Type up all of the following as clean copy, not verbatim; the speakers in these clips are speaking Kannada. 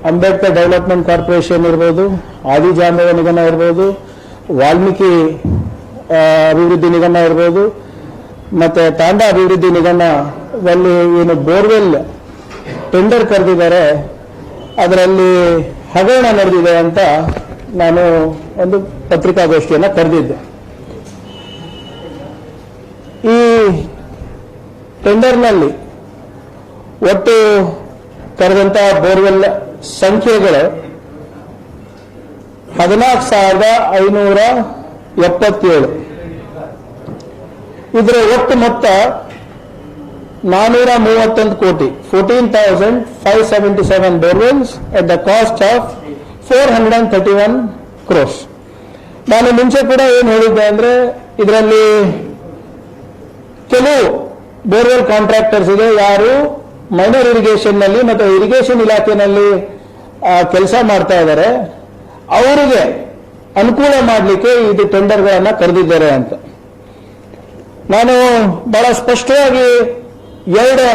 ಅಂಬೇಡ್ಕರ್ ಡೆವಲಪ್ಮೆಂಟ್ ಕಾರ್ಪೊರೇಷನ್ ಇರ್ಬೋದು, ಆದಿಜಾಂಬವ ನಿಗಮ ಇರ್ಬೋದು, ವಾಲ್ಮೀಕಿ ಅಭಿವೃದ್ಧಿ ನಿಗಮ ಇರ್ಬೋದು, ಮತ್ತೆ ತಾಂಡಾ ಅಭಿವೃದ್ಧಿ ನಿಗಮದಲ್ಲಿ ಏನು ಬೋರ್ವೆಲ್ ಟೆಂಡರ್ ಕರೆದಿದ್ದಾರೆ ಅದರಲ್ಲಿ ಹಗರಣ ನಡೆದಿದೆ ಅಂತ ನಾನು ಒಂದು ಪತ್ರಿಕಾಗೋಷ್ಠಿಯನ್ನು ಕರೆದಿದ್ದೆ. ಈ ಟೆಂಡರ್ನಲ್ಲಿ ಒಟ್ಟು ಕರೆದಂತಹ ಬೋರ್ವೆಲ್ ಸಂಖ್ಯೆಗಳು 14,577. ಇದರ ಒಟ್ಟು ಮೊತ್ತ 431 ಕೋಟಿ, 14,577 borewells at the cost of 431 crores. ನಾನು ಮುಂಚೆ ಕೂಡ ಏನು ಹೇಳಿದ್ದೆ ಅಂದ್ರೆ ಇದರಲ್ಲಿ ಕೆಲವು ಬೋರ್ವೆಲ್ ಕಾಂಟ್ರಾಕ್ಟರ್ಸ್ ಇದೆ, ಯಾರು ಮೈನರ್ ಇರಿಗೇಷನ್ ನಲ್ಲಿ ಮತ್ತು ಇರಿಗೇಷನ್ ಇಲಾಖೆಯಲ್ಲಿ ಕೆಲಸ ಮಾಡ್ತಾ ಇದ್ದಾರೆ, ಅವರಿಗೆ ಅನುಕೂಲ ಮಾಡಲಿಕ್ಕೆ ಇದು ಟೆಂಡರ್ಗಳನ್ನ ಕರೆದಿದ್ದಾರೆ ಅಂತ. ನಾನು ಬಹಳ ಸ್ಪಷ್ಟವಾಗಿ 2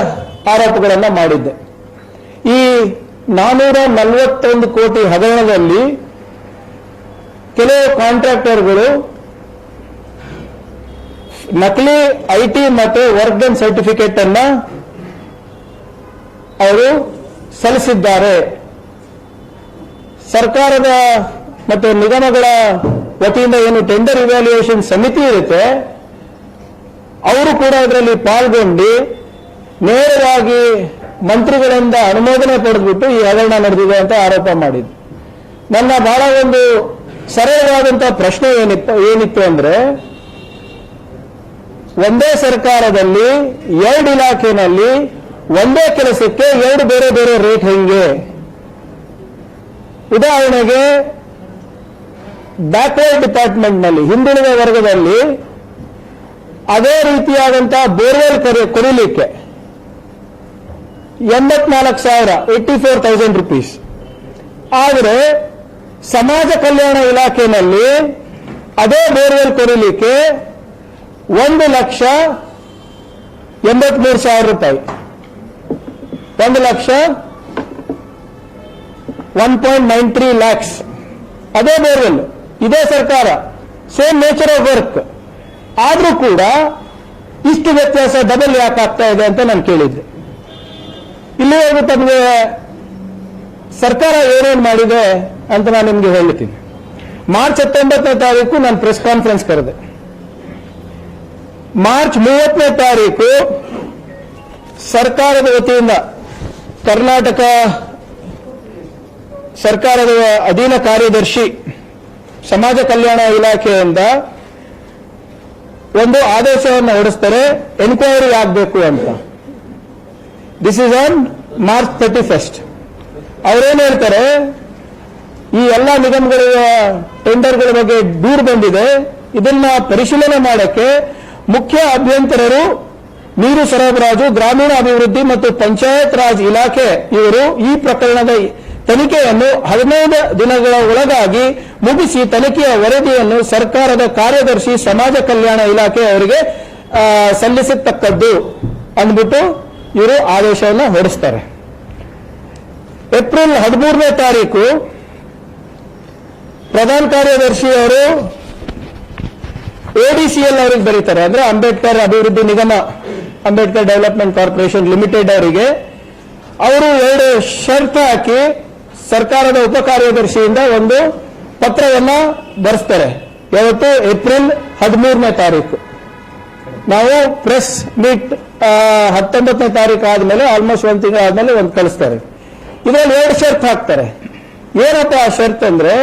ಆರೋಪಗಳನ್ನ ಮಾಡಿದ್ದೆ. ಈ 441 ಕೋಟಿ ಹಗರಣದಲ್ಲಿ ಕೆಲವು ಕಾಂಟ್ರಾಕ್ಟರ್ಗಳು ನಕಲಿ ಐಟಿ ಮತ್ತು ವರ್ಕ್ ಡನ್ ಸರ್ಟಿಫಿಕೇಟ್ ಅನ್ನ ಅವರು ಸಲ್ಲಿಸಿದ್ದಾರೆ. ಸರ್ಕಾರದ ಮತ್ತು ನಿಗಮಗಳ ವತಿಯಿಂದ ಏನು ಟೆಂಡರ್ ಇವ್ಯಾಲ್ಯೂಯೇಷನ್ ಸಮಿತಿ ಇರುತ್ತೆ, ಅವರು ಕೂಡ ಇದರಲ್ಲಿ ಪಾಲ್ಗೊಂಡು ನೇರವಾಗಿ ಮಂತ್ರಿಗಳಿಂದ ಅನುಮೋದನೆ ಪಡೆದುಬಿಟ್ಟು ಈ ಹಗರಣ ನಡೆದಿದೆ ಅಂತ ಆರೋಪ ಮಾಡಿದ್ರು. ನನ್ನ ಬಹಳ ಒಂದು ಸರಳವಾದಂತಹ ಪ್ರಶ್ನೆ ಏನಿತ್ತು ಅಂದ್ರೆ, ಒಂದೇ ಸರ್ಕಾರದಲ್ಲಿ 2 ಇಲಾಖೆಯಲ್ಲಿ ಒಂದೇ ಕೆಲಸಕ್ಕೆ 2 ಬೇರೆ ಬೇರೆ ರೇಟ್ ಹೆಂಗೆ? ಉದಾಹರಣೆಗೆ ಬ್ಯಾಕ್ವರ್ಡ್ ಡಿಪಾರ್ಟ್ಮೆಂಟ್ ನಲ್ಲಿ, ಹಿಂದುಳಿದ ವರ್ಗದಲ್ಲಿ ಅದೇ ರೀತಿಯಾದಂತಹ ಬೋರ್ವೆಲ್ ಕೊಡಲಿಕ್ಕೆ 84,000 84,000 rupees. ಆದರೆ ಸಮಾಜ ಕಲ್ಯಾಣ ಇಲಾಖೆಯಲ್ಲಿ ಅದೇ ಬೋರ್ವೆಲ್ ಕೊಡಲಿಕ್ಕೆ 1,83,000 ರೂಪಾಯಿ, 1,93 lakhs. ಅದೇ ಬೋರ್ವೆಲ್, ಇದೇ ಸರ್ಕಾರ, ಸೇಮ್ ನೇಚರ್ ಆಫ್ ವರ್ಕ್, ಆದ್ರೂ ಕೂಡ ಇಷ್ಟು ವ್ಯತ್ಯಾಸ ಡಬಲ್ ಯಾಕೆ ಆಗ್ತಾ ಇದೆ ಅಂತ ನಾನು ಕೇಳಿದ್ದೆ. ಇಲ್ಲಿವರೆಗೂ ತಮಗೆ ಸರ್ಕಾರ ಏನೇನು ಮಾಡಿದೆ ಅಂತ ನಾನು ನಿಮಗೆ ಹೇಳ್ತೀನಿ. ಮಾರ್ಚ್ 19ನೇ ತಾರೀಕು ನಾನು ಪ್ರೆಸ್ ಕಾನ್ಫರೆನ್ಸ್ ಕರೆದೆ. ಮಾರ್ಚ್ 30ನೇ ತಾರೀಕು ಸರ್ಕಾರದ ವತಿಯಿಂದ ಕರ್ನಾಟಕ ಸರ್ಕಾರದ ಅಧೀನ ಕಾರ್ಯದರ್ಶಿ ಸಮಾಜ ಕಲ್ಯಾಣ ಇಲಾಖೆಯಿಂದ ಒಂದು ಆದೇಶವನ್ನು ಹೊರಡಿಸ್ತಾರೆ, ಎನ್ಕ್ವೈರಿ ಆಗಬೇಕು ಅಂತ. This is on March 31st. ಅವರೇನು ಹೇಳ್ತಾರೆ, ಈ ಎಲ್ಲ ನಿಗಮಗಳ ಟೆಂಡರ್ಗಳ ಬಗ್ಗೆ ದೂರು ಬಂದಿದೆ, ಇದನ್ನ ಪರಿಶೀಲನೆ ಮಾಡಕ್ಕೆ ಮುಖ್ಯ ಅಭಿಯಂತರರು, ನೀರು ಸರಬರಾಜು, ಗ್ರಾಮೀಣ ಅಭಿವೃದ್ಧಿ ಮತ್ತು ಪಂಚಾಯತ್ ರಾಜ್ ಇಲಾಖೆ ಇವರು ಈ ಪ್ರಕರಣದ ತನಿಖೆಯನ್ನು 15 ದಿನಗಳ ಒಳಗಾಗಿ ಮುಗಿಸಿ ತನಿಖೆಯ ವರದಿಯನ್ನು ಸರ್ಕಾರದ ಕಾರ್ಯದರ್ಶಿ ಸಮಾಜ ಕಲ್ಯಾಣ ಇಲಾಖೆ ಅವರಿಗೆ ಸಲ್ಲಿಸತಕ್ಕದ್ದು ಅಂದ್ಬಿಟ್ಟು ಇವರು ಆದೇಶವನ್ನು ಹೊರಡಿಸ್ತಾರೆ. ಏಪ್ರಿಲ್ 13ನೇ ತಾರೀಕು ಪ್ರಧಾನ ಕಾರ್ಯದರ್ಶಿ ಅವರು ADCL ಅವರಿಗೆ ಬರೀತಾರೆ, ಅಂದ್ರೆ ಅಂಬೇಡ್ಕರ್ ಅಭಿವೃದ್ಧಿ ನಿಗಮ, ಅಂಬೇಡ್ಕರ್ ಡೆವಲಪ್ಮೆಂಟ್ ಕಾರ್ಪೊರೇಷನ್ ಲಿಮಿಟೆಡ್ ಅವರಿಗೆ. ಅವರು 2 ಷರತ್ತು ಹಾಕಿ ಸರ್ಕಾರದ ಉಪ ಕಾರ್ಯದರ್ಶಿಯಿಂದ ಒಂದು ಪತ್ರವನ್ನ ಬರೆಸ್ತಾರೆ. ಯಾವತ್ತು? ಏಪ್ರಿಲ್ 13ನೇ ತಾರೀಕು. ನಾವು ಪ್ರೆಸ್ ಮೀಟ್ 19ನೇ ತಾರೀಕು ಆದ್ಮೇಲೆ, ಆಲ್ಮೋಸ್ಟ್ 1 ತಿಂಗಳು ಆದ್ಮೇಲೆ ಒಂದು ಕಳಿಸ್ತಾರೆ. ಇದರಲ್ಲಿ 2 ಷರತ್ತು ಹಾಕ್ತಾರೆ. ಏನಪ್ಪ ಆ ಷರತ್ತು ಅಂದ್ರೆ,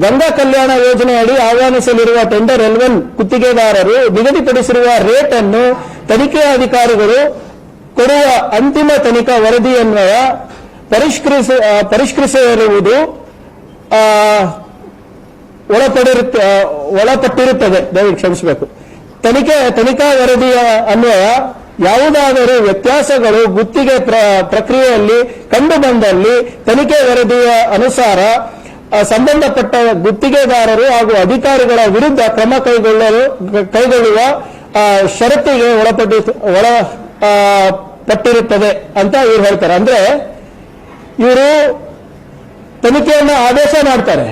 ಗಂಗಾ ಕಲ್ಯಾಣ ಯೋಜನೆ ಅಡಿ ಆಹ್ವಾನಿಸಲಿರುವ ಟೆಂಡರ್ L1 ಗುತ್ತಿಗೆದಾರರು ನಿಗದಿಪಡಿಸಿರುವ ರೇಟ್ ಅನ್ನು ತನಿಖೆ ಅಧಿಕಾರಿಗಳು ಕೊಡುವ ಅಂತಿಮ ತನಿಖಾ ವರದಿಯನ್ವಯ ಪರಿಷ್ಕರಿಸಿರುವುದು ಒಳಪಟ್ಟಿರುತ್ತದೆ. ದಯವಿಟ್ಟು ಕ್ಷಮಿಸಬೇಕು. ತನಿಖಾ ವರದಿಯ ಅನ್ವಯ ಯಾವುದಾದರೂ ವ್ಯತ್ಯಾಸಗಳು ಗುತ್ತಿಗೆ ಪ್ರಕ್ರಿಯೆಯಲ್ಲಿ ಕಂಡು ಬಂದಲ್ಲಿ ತನಿಖೆ ವರದಿಯ ಅನುಸಾರ ಸಂಬಂಧಪಟ್ಟ ಗುತ್ತಿಗೆದಾರರು ಹಾಗೂ ಅಧಿಕಾರಿಗಳ ವಿರುದ್ಧ ಕ್ರಮ ಕೈಗೊಳ್ಳುವ ಷರತ್ತಿಗೆ ಒಳಪಟ್ಟಿರುತ್ತದೆ ಅಂತ ಇವ್ರು ಹೇಳ್ತಾರೆ. ಅಂದ್ರೆ ಇವರು ತನಿಖೆಯನ್ನು ಆದೇಶ ಮಾಡ್ತಾರೆ.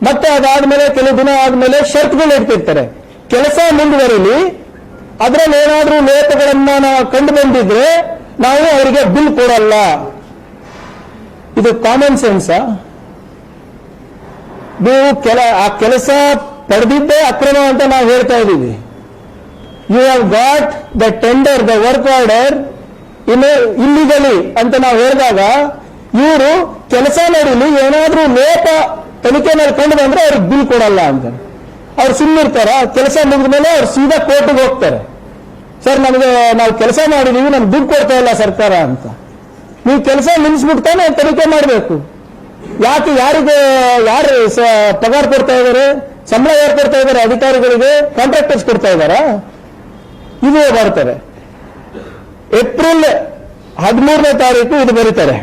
ಮತ್ತೆ ಅದಾದ್ಮೇಲೆ ಕೆಲವು ದಿನ ಆದ್ಮೇಲೆ ಷರತ್ತುಗಳು ಇಡ್ತಿರ್ತಾರೆ. ಕೆಲಸ ಮುಂದುವರಿಲಿ, ಅದರಲ್ಲಿ ಏನಾದ್ರೂ ಲೇಪಗಳನ್ನ ನಾವು ಕಂಡು ಬಂದಿದ್ರೆ ನಾವು ಅವರಿಗೆ ಬಿಲ್ ಕೊಡಲ್ಲ. ಇದು ಕಾಮನ್ ಸೆನ್ಸ್. ನೀವು ಆ ಕೆಲಸ ಪಡೆದಿದ್ದೇ ಅಕ್ರಮ ಅಂತ ನಾವು ಹೇಳ್ತಾ ಇದ್ದೀವಿ. You have got the tender, the work order ಇಲ್ಲಿಗಲಿ ಅಂತ ನಾವು ಹೇಳಿದಾಗ ಇವರು ಕೆಲಸ ನಡೀಲಿ, ಏನಾದ್ರೂ ಲೇಪ ತನಿಖೆನಲ್ಲಿ ಕಂಡು ಬಂದ್ರೆ ಅವ್ರಿಗೆ ಬಿಲ್ ಕೊಡಲ್ಲ ಅಂತ ಅವ್ರು ಸುಮ್ಮನಿರ್ತಾರ. ಕೆಲಸ ಮುಗಿದ ಮೇಲೆ ಅವ್ರು ಸೀದಾ ಕೋರ್ಟ್ಗೆ ಹೋಗ್ತಾರೆ. ಸರ್, ನಾವು ಕೆಲಸ ಮಾಡಿದೀವಿ, ನಮ್ಗೆ ದುಡ್ಡು ಕೊಡ್ತಾ ಇಲ್ಲ ಸರ್ಕಾರ ಅಂತ. ನೀವು ಕೆಲಸ ನಿಲ್ಲಿಸ್ಬಿಡ್ತಾನೆ ತನಿಖೆ ಮಾಡಬೇಕು. ಯಾಕೆ? ಯಾರು ಪಗಾರ ಕೊಡ್ತಾ ಇದ್ದಾರೆ? ಸಂಬಳ ಯಾರು ಕೊಡ್ತಾ ಇದ್ದಾರೆ? ಅಧಿಕಾರಿಗಳಿಗೆ ಕಾಂಟ್ರಾಕ್ಟರ್ಸ್ ಕೊಡ್ತಾ ಇದ್ದಾರಾ? ಇದು ಬರ್ತಾರೆ. ಏಪ್ರಿಲ್ 13ನೇ ತಾರೀಕು ಇದು ಬರೀತಾರೆ.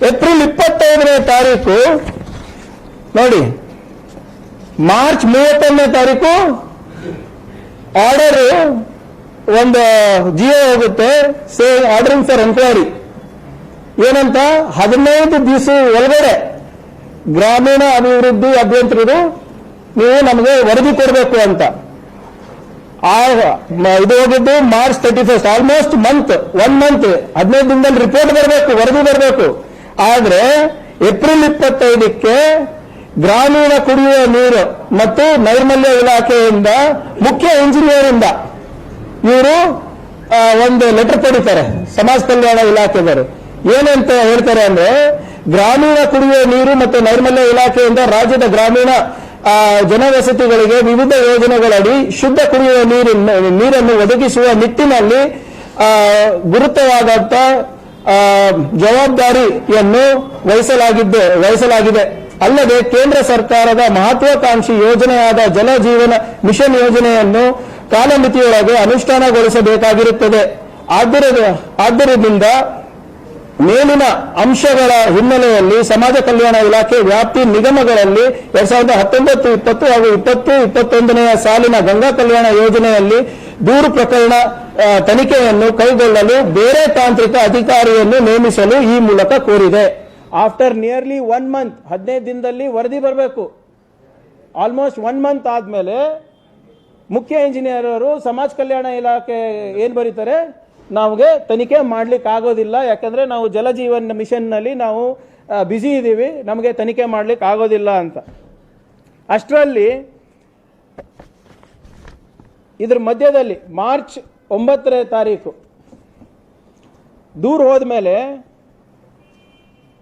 ಏಪ್ರಿಲ್ 25ನೇ ತಾರೀಕು ನೋಡಿ, ಮಾರ್ಚ್ 31ನೇ ತಾರೀಕು ಆರ್ಡರ್ ಒಂದು ಜಿಯೋ ಹೋಗುತ್ತೆ, ಆರ್ಡರಿಂಗ್ ಫಾರ್ ಎನ್ಕ್ವೈರಿ. ಏನಂತ? 15 ದಿವಸ ಒಳಗಡೆ ಗ್ರಾಮೀಣ ಅಭಿವೃದ್ಧಿ ಅಭಿಯಂತರರು ನೀವು ನಮಗೆ ವರದಿ ಕೊಡಬೇಕು ಅಂತ. ಇದು ಹೋಗಿದ್ದು ಮಾರ್ಚ್ 31, ಆಲ್ಮೋಸ್ಟ್ ಒನ್ ಮಂತ್ 15 ದಿನದಲ್ಲಿ ರಿಪೋರ್ಟ್ ಬರಬೇಕು, ವರದಿ ಬರಬೇಕು. ಆದ್ರೆ ಏಪ್ರಿಲ್ 25ಕ್ಕೆ ಗ್ರಾಮೀಣ ಕುಡಿಯುವ ನೀರು ಮತ್ತು ನೈರ್ಮಲ್ಯ ಇಲಾಖೆಯಿಂದ ಮುಖ್ಯ ಇಂಜಿನಿಯರ್ ಇಂದ ಇವರು ಒಂದು ಲೆಟರ್ ಪಡಿತಾರೆ. ಸಮಾಜ ಕಲ್ಯಾಣ ಇಲಾಖೆದವರು ಏನಂತ ಹೇಳ್ತಾರೆ ಅಂದ್ರೆ, ಗ್ರಾಮೀಣ ಕುಡಿಯುವ ನೀರು ಮತ್ತು ನೈರ್ಮಲ್ಯ ಇಲಾಖೆಯಿಂದ ರಾಜ್ಯದ ಗ್ರಾಮೀಣ ಜನವಸತಿಗಳಿಗೆ ವಿವಿಧ ಯೋಜನೆಗಳಡಿ ಶುದ್ಧ ಕುಡಿಯುವ ನೀರನ್ನು ಒದಗಿಸುವ ನಿಟ್ಟಿನಲ್ಲಿ ಗುರುತವಾದಂತ ಜವಾಬ್ದಾರಿಯನ್ನು ವಹಿಸಲಾಗಿದೆ. ಅಲ್ಲದೆ ಕೇಂದ್ರ ಸರ್ಕಾರದ ಮಹತ್ವಾಕಾಂಕ್ಷಿ ಯೋಜನೆಯಾದ ಜಲ ಜೀವನ ಮಿಷನ್ ಯೋಜನೆಯನ್ನು ಕಾಲಮಿತಿಯೊಳಗೆ ಅನುಷ್ಠಾನಗೊಳಿಸಬೇಕಾಗಿರುತ್ತದೆ. ಆದ್ದರಿಂದ ಮೇಲಿನ ಅಂಶಗಳ ಹಿನ್ನೆಲೆಯಲ್ಲಿ ಸಮಾಜ ಕಲ್ಯಾಣ ಇಲಾಖೆ ವ್ಯಾಪ್ತಿ ನಿಗಮಗಳಲ್ಲಿ 2019, 20 ಹಾಗೂ 2021ನೇ ಸಾಲಿನ ಗಂಗಾ ಕಲ್ಯಾಣ ಯೋಜನೆಯಲ್ಲಿ ದೂರು ಪ್ರಕರಣ ತನಿಖೆಯನ್ನು ಕೈಗೊಳ್ಳಲು ಬೇರೆ ತಾಂತ್ರಿಕ ಅಧಿಕಾರಿಯನ್ನು ನೇಮಿಸಲು ಈ ಮೂಲಕ ಕೋರಿದೆ. ಆಫ್ಟರ್ ನಿಯರ್ಲಿ 1 ಮಂತ್, 15 ದಿನದಲ್ಲಿ ವರದಿ ಬರಬೇಕು. ಆಲ್ಮೋಸ್ಟ್ 1 ಮಂತ್ ಆದ್ಮೇಲೆ ಮುಖ್ಯ ಇಂಜಿನಿಯರ್ ಅವರು ಸಮಾಜ ಕಲ್ಯಾಣ ಇಲಾಖೆ ಏನ್ ಬರೀತಾರೆ, ನಮಗೆ ತನಿಖೆ ಮಾಡ್ಲಿಕ್ಕೆ ಆಗೋದಿಲ್ಲ, ಯಾಕಂದ್ರೆ ನಾವು ಜಲ ಜೀವನ ಮಿಷನ್ ನಲ್ಲಿ ನಾವು ಬ್ಯುಸಿ ಇದ್ದೀವಿ, ನಮಗೆ ತನಿಖೆ ಮಾಡ್ಲಿಕ್ಕೆ ಆಗೋದಿಲ್ಲ ಅಂತ. ಅಷ್ಟರಲ್ಲಿ ಇದ್ರ ಮಧ್ಯದಲ್ಲಿ ಮಾರ್ಚ್ 9ನೇ ತಾರೀಕು ದೂರ ಹೋದ್ಮೇಲೆ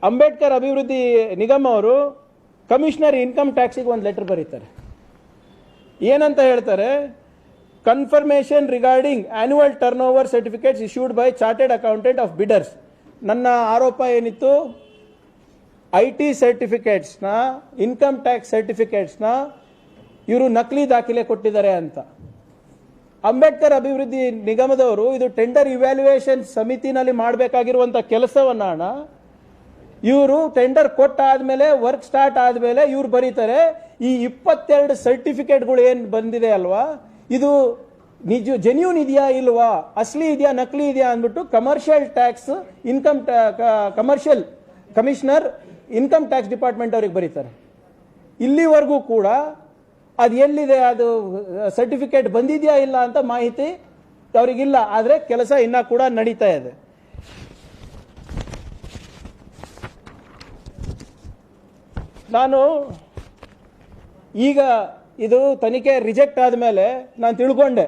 ಅಂಬೇಡ್ಕರ್ ಅಭಿವೃದ್ಧಿ ನಿಗಮ ಅವರು ಕಮಿಷನರ್ ಇನ್ಕಮ್ ಟ್ಯಾಕ್ಸಿಗೆ ಒಂದು ಲೆಟರ್ ಬರೀತಾರೆ. ಏನಂತ ಹೇಳ್ತಾರೆ? Confirmation regarding annual turnover certificates issued by chartered accountant of bidders. ನನ್ನ ಆರೋಪ ಏನಿತ್ತು, IT ಸರ್ಟಿಫಿಕೇಟ್ಸ್ನ, ಇನ್ಕಮ್ ಟ್ಯಾಕ್ಸ್ ಸರ್ಟಿಫಿಕೇಟ್ಸ್ನ ಇವರು ನಕಲಿ ದಾಖಲೆ ಕೊಟ್ಟಿದ್ದಾರೆ ಅಂತ. ಅಂಬೇಡ್ಕರ್ ಅಭಿವೃದ್ಧಿ ನಿಗಮದವರು ಇದು ಟೆಂಡರ್ ಇವ್ಯಾಲ್ಯೂಯೇಷನ್ ಸಮಿತಿನಲ್ಲಿ ಮಾಡಬೇಕಾಗಿರುವಂತ ಕೆಲಸವನ್ನ ಇವರು ಟೆಂಡರ್ ಕೊಟ್ಟಾದ್ಮೇಲೆ ವರ್ಕ್ ಸ್ಟಾರ್ಟ್ ಆದ್ಮೇಲೆ ಇವ್ರು ಬರೀತಾರೆ, ಈ 22 ಸರ್ಟಿಫಿಕೇಟ್ಗಳು ಏನ್ ಬಂದಿದೆ ಅಲ್ವಾ, ಇದು ಜೆನ್ಯೂನ್ ಇದೆಯಾ ಇಲ್ವಾ, ಅಸ್ಲಿ ಇದೆಯಾ ನಕಲಿ ಇದೆಯಾ ಅಂದ್ಬಿಟ್ಟು commercial tax commercial commissioner income tax department ಅವ್ರಿಗೆ ಬರೀತಾರೆ. ಇಲ್ಲಿವರೆಗೂ ಕೂಡ ಅದು ಎಲ್ಲಿದೆ, ಅದು ಸರ್ಟಿಫಿಕೇಟ್ ಬಂದಿದೆಯಾ ಇಲ್ಲ ಅಂತ ಮಾಹಿತಿ ಅವರಿಗಿಲ್ಲ. ಆದ್ರೆ ಕೆಲಸ ಇನ್ನ ಕೂಡ ನಡೀತಾ ಇದೆ. ನಾನು ಈಗ ಇದು ತನಿಖೆ ರಿಜೆಕ್ಟ್ ಆದಮೇಲೆ ನಾನು ತಿಳ್ಕೊಂಡೆ,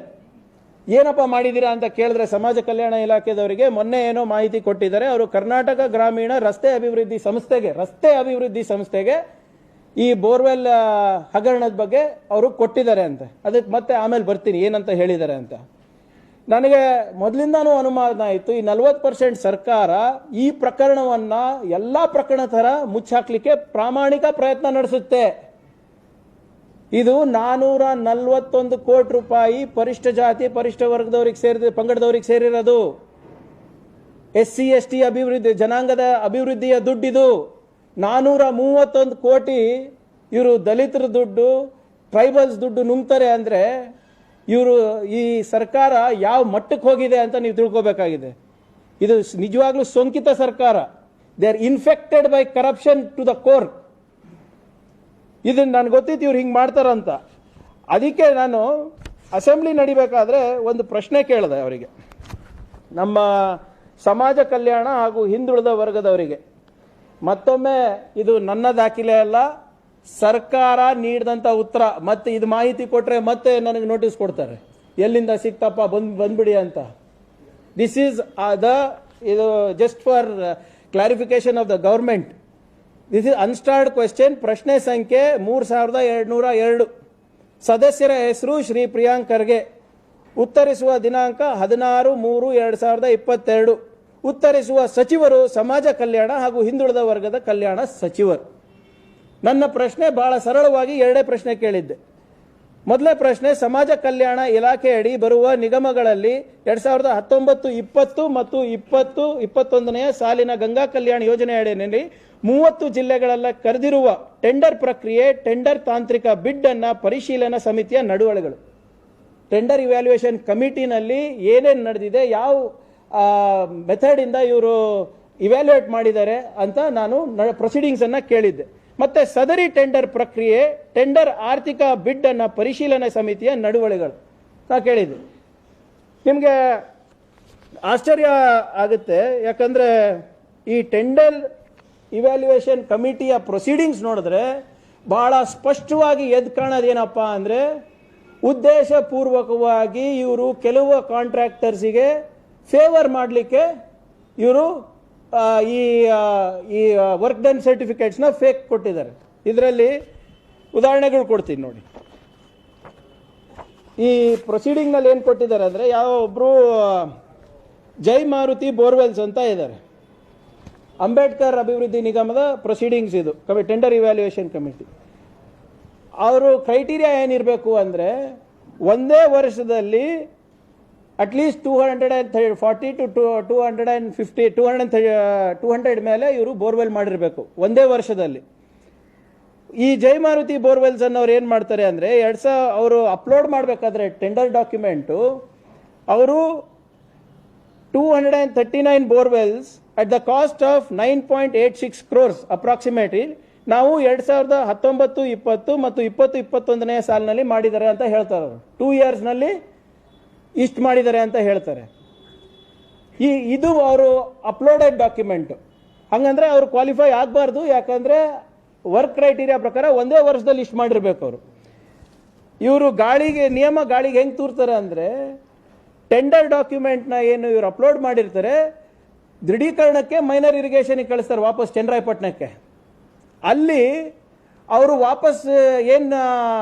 ಏನಪ್ಪ ಮಾಡಿದ್ದೀರಾ ಅಂತ ಕೇಳಿದ್ರೆ ಸಮಾಜ ಕಲ್ಯಾಣ ಇಲಾಖೆದವರಿಗೆ ಮೊನ್ನೆ ಏನೋ ಮಾಹಿತಿ ಕೊಟ್ಟಿದ್ದಾರೆ. ಅವರು ಕರ್ನಾಟಕ ಗ್ರಾಮೀಣ ರಸ್ತೆ ಅಭಿವೃದ್ಧಿ ಸಂಸ್ಥೆಗೆ ಈ ಬೋರ್ವೆಲ್ ಹಗರಣದ ಬಗ್ಗೆ ಅವರು ಕೊಟ್ಟಿದ್ದಾರೆ ಅಂತ. ಅದಕ್ಕೆ ಮತ್ತೆ ಆಮೇಲೆ ಬರ್ತೀನಿ ಏನಂತ ಹೇಳಿದ್ದಾರೆ ಅಂತ. ನನಗೆ ಮೊದಲಿಂದಾನೂ ಅನುಮಾನ ಆಯಿತು, ಈ 40% ಸರ್ಕಾರ ಈ ಪ್ರಕರಣವನ್ನ ಎಲ್ಲಾ ಪ್ರಕರಣ ತರ ಮುಚ್ಚಾಕ್ಲಿಕ್ಕೆ ಪ್ರಾಮಾಣಿಕ ಪ್ರಯತ್ನ ನಡೆಸುತ್ತೆ. ಇದು 441 ಕೋಟಿ ರೂಪಾಯಿ ಪರಿಷ್ಠ ಜಾತಿ ಪರಿಷ್ಠ ವರ್ಗದವರಿಗೆ ಸೇರಿದ ಪಂಗಡದವರಿಗೆ ಸೇರಿರೋದು. SC ST ಅಭಿವೃದ್ಧಿ ಜನಾಂಗದ ಅಭಿವೃದ್ಧಿಯ ದುಡ್ಡಿದು. 431 ಕೋಟಿ ಇವರು ದಲಿತರ ದುಡ್ಡು, ಟ್ರೈಬಲ್ಸ್ ದುಡ್ಡು ನುಂಗ್ತಾರೆ ಅಂದ್ರೆ ಇವರು ಈ ಸರ್ಕಾರ ಯಾವ ಮಟ್ಟಕ್ಕೆ ಹೋಗಿದೆ ಅಂತ ನೀವು ತಿಳ್ಕೋಬೇಕಾಗಿದೆ. ಇದು ನಿಜವಾಗ್ಲೂ ಸೋಂಕಿತ ಸರ್ಕಾರ. They are infected by corruption to the core. ಇದನ್ನ ನನಗೆ ಗೊತ್ತಿತ್ತು ಇವ್ರು ಹಿಂಗೆ ಮಾಡ್ತಾರಂತ. ಅದಕ್ಕೆ ನಾನು ಅಸೆಂಬ್ಲಿ ನಡಿಬೇಕಾದ್ರೆ ಒಂದು ಪ್ರಶ್ನೆ ಕೇಳಿದೆ ಅವರಿಗೆ, ನಮ್ಮ ಸಮಾಜ ಕಲ್ಯಾಣ ಹಾಗೂ ಹಿಂದುಳಿದ ವರ್ಗದವರಿಗೆ. ಮತ್ತೊಮ್ಮೆ ಇದು ನನ್ನ ದಾಖಲೆ ಅಲ್ಲ, ಸರ್ಕಾರ ನೀಡಿದಂಥ ಉತ್ತರ. ಮತ್ತೆ ಇದು ಮಾಹಿತಿ ಕೊಟ್ಟರೆ ಮತ್ತೆ ನನಗೆ ನೋಟಿಸ್ ಕೊಡ್ತಾರೆ, ಎಲ್ಲಿಂದ ಸಿಕ್ತಪ್ಪ ಬಂದ್ಬಿಡಿ ಅಂತ. ದಿಸ್ ಈಸ್ ಇದು just for clarification of the government. This is unstarred question. ಪ್ರಶ್ನೆ ಸಂಖ್ಯೆ 3202. ಸದಸ್ಯರ ಹೆಸರು ಶ್ರೀ ಪ್ರಿಯಾಂಕ್ ಖರ್ಗೆ. ಉತ್ತರಿಸುವ ದಿನಾಂಕ 16/3/2022. ಉತ್ತರಿಸುವ ಸಚಿವರು ಸಮಾಜ ಕಲ್ಯಾಣ ಹಾಗೂ ಹಿಂದುಳಿದ ವರ್ಗದ ಕಲ್ಯಾಣ ಸಚಿವರು. ನನ್ನ ಪ್ರಶ್ನೆ ಬಹಳ ಸರಳವಾಗಿ ಎರಡೇ ಪ್ರಶ್ನೆ ಕೇಳಿದ್ದೆ. ಮೊದಲನೇ ಪ್ರಶ್ನೆ, ಸಮಾಜ ಕಲ್ಯಾಣ ಇಲಾಖೆಯಡಿ ಬರುವ ನಿಗಮಗಳಲ್ಲಿ 2019-20 ಮತ್ತು 2021ನೇ ಸಾಲಿನ ಗಂಗಾ ಕಲ್ಯಾಣ ಯೋಜನೆ ಅಡಿಯಲ್ಲಿ 30 ಜಿಲ್ಲೆಗಳೆಲ್ಲ ಕರೆದಿರುವ ಟೆಂಡರ್ ಪ್ರಕ್ರಿಯೆ, ಟೆಂಡರ್ ತಾಂತ್ರಿಕ ಬಿಡ್ ಅನ್ನ ಪರಿಶೀಲನಾ ಸಮಿತಿಯ ನಡವಳಿಗಳು. ಟೆಂಡರ್ ಇವ್ಯಾಲ್ಯೂಯೇಷನ್ ಕಮಿಟಿನಲ್ಲಿ ಏನೇನು ನಡೆದಿದೆ, ಯಾವ ಮೆಥಡ್ ಇಂದ ಇವರು ಇವ್ಯಾಲ್ಯೂಯೇಟ್ ಮಾಡಿದ್ದಾರೆ ಅಂತ ನಾನು ಪ್ರೊಸೀಡಿಂಗ್ಸ್ ಅನ್ನ ಕೇಳಿದ್ದೆ. ಮತ್ತೆ ಸದರಿ ಟೆಂಡರ್ ಪ್ರಕ್ರಿಯೆ, ಟೆಂಡರ್ ಆರ್ಥಿಕ ಬಿಡ್ ಅನ್ನ ಪರಿಶೀಲನೆ ಸಮಿತಿಯ ನಡವಳಿಗಳು ನಾ ಕೇಳಿದ್ದೆ. ನಿಮಗೆ ಆಶ್ಚರ್ಯ ಆಗುತ್ತೆ, ಯಾಕಂದ್ರೆ ಈ ಟೆಂಡರ್ ಇವ್ಯಾಲ್ಯೂಯೇಷನ್ ಕಮಿಟಿಯ ಪ್ರೊಸೀಡಿಂಗ್ಸ್ ನೋಡಿದ್ರೆ ಬಹಳ ಸ್ಪಷ್ಟವಾಗಿ ಎದ್ದು ಕಾಣೋದೇನಪ್ಪ ಅಂದ್ರೆ, ಉದ್ದೇಶಪೂರ್ವಕವಾಗಿ ಇವರು ಕೆಲವು ಕಾಂಟ್ರಾಕ್ಟರ್ಸಿಗೆ ಫೇವರ್ ಮಾಡಲಿಕ್ಕೆ ಇವರು ಈ ವರ್ಕ್ ಡನ್ ಸರ್ಟಿಫಿಕೇಟ್ಸ್ನ ಫೇಕ್ ಕೊಟ್ಟಿದ್ದಾರೆ. ಇದರಲ್ಲಿ ಉದಾಹರಣೆಗಳು ಕೊಡ್ತೀನಿ ನೋಡಿ. ಈ ಪ್ರೊಸೀಡಿಂಗ್ನಲ್ಲಿ ಏನು ಕೊಟ್ಟಿದ್ದಾರೆ ಅಂದರೆ, ಯಾವ ಒಬ್ಬರು ಜೈ ಮಾರುತಿ ಬೋರ್ವೆಲ್ಸ್ ಅಂತ ಇದ್ದಾರೆ, ಅಂಬೇಡ್ಕರ್ ಅಭಿವೃದ್ಧಿ ನಿಗಮದ ಪ್ರೊಸೀಡಿಂಗ್ಸ್ ಇದು, ಟೆಂಡರ್ ಇವ್ಯಾಲ್ಯೂಯೇಷನ್ ಕಮಿಟಿ. ಅವರು ಕ್ರೈಟೀರಿಯಾ ಏನಿರಬೇಕು ಅಂದರೆ, ಒಂದೇ ವರ್ಷದಲ್ಲಿ ಅಟ್ಲೀಸ್ಟ್ 240 to 250 200 ಮೇಲೆ ಇವರು ಬೋರ್ವೆಲ್ ಮಾಡಿರಬೇಕು ಒಂದೇ ವರ್ಷದಲ್ಲಿ. ಈ ಜೈ ಮಾರುತಿ ಬೋರ್ವೆಲ್ಸ್ ಅನ್ನು ಅವ್ರು ಏನು ಮಾಡ್ತಾರೆ ಅಂದರೆ, ಅವರು ಅಪ್ಲೋಡ್ ಮಾಡಬೇಕಾದ್ರೆ ಟೆಂಡರ್ ಡಾಕ್ಯುಮೆಂಟು, ಅವರು 239 borewells at the cost of 9.86 crores approximately ನಾವು 2019-20 ಮತ್ತು 2021ನೇ ಸಾಲಿನಲ್ಲಿ ಮಾಡಿದ್ದಾರೆ ಅಂತ ಹೇಳ್ತಾರೆ. 2 yearsನಲ್ಲಿ ಇಷ್ಟು ಮಾಡಿದ್ದಾರೆ ಅಂತ ಹೇಳ್ತಾರೆ. ಇದು ಅವರು ಅಪ್ಲೋಡೆಡ್ ಡಾಕ್ಯುಮೆಂಟ್. ಹಂಗಂದ್ರೆ ಅವರು ಕ್ವಾಲಿಫೈ ಆಗಬಾರ್ದು, ಯಾಕಂದ್ರೆ ವರ್ಕ್ ಕ್ರೈಟೀರಿಯಾ ಪ್ರಕಾರ ಒಂದೇ ವರ್ಷದಲ್ಲಿ ಇಷ್ಟು ಮಾಡಿರ್ಬೇಕು ಅವರು. ಇವರು ಗಾಳಿಗೆ ಹೆಂಗೆ ತೂರ್ತಾರೆ ಅಂದರೆ, ಟೆಂಡರ್ ಡಾಕ್ಯುಮೆಂಟ್ನ ಏನು ಇವರು ಅಪ್ಲೋಡ್ ಮಾಡಿರ್ತಾರೆ, ದೃಢೀಕರಣಕ್ಕೆ ಮೈನರ್ ಇರಿಗೇಷನ್ಗೆ ಕಳಿಸ್ತಾರೆ ವಾಪಸ್ ಚನ್ನರಾಯಪಟ್ಟಣಕ್ಕೆ. ಅಲ್ಲಿ ಅವರು ವಾಪಸ್ ಏನು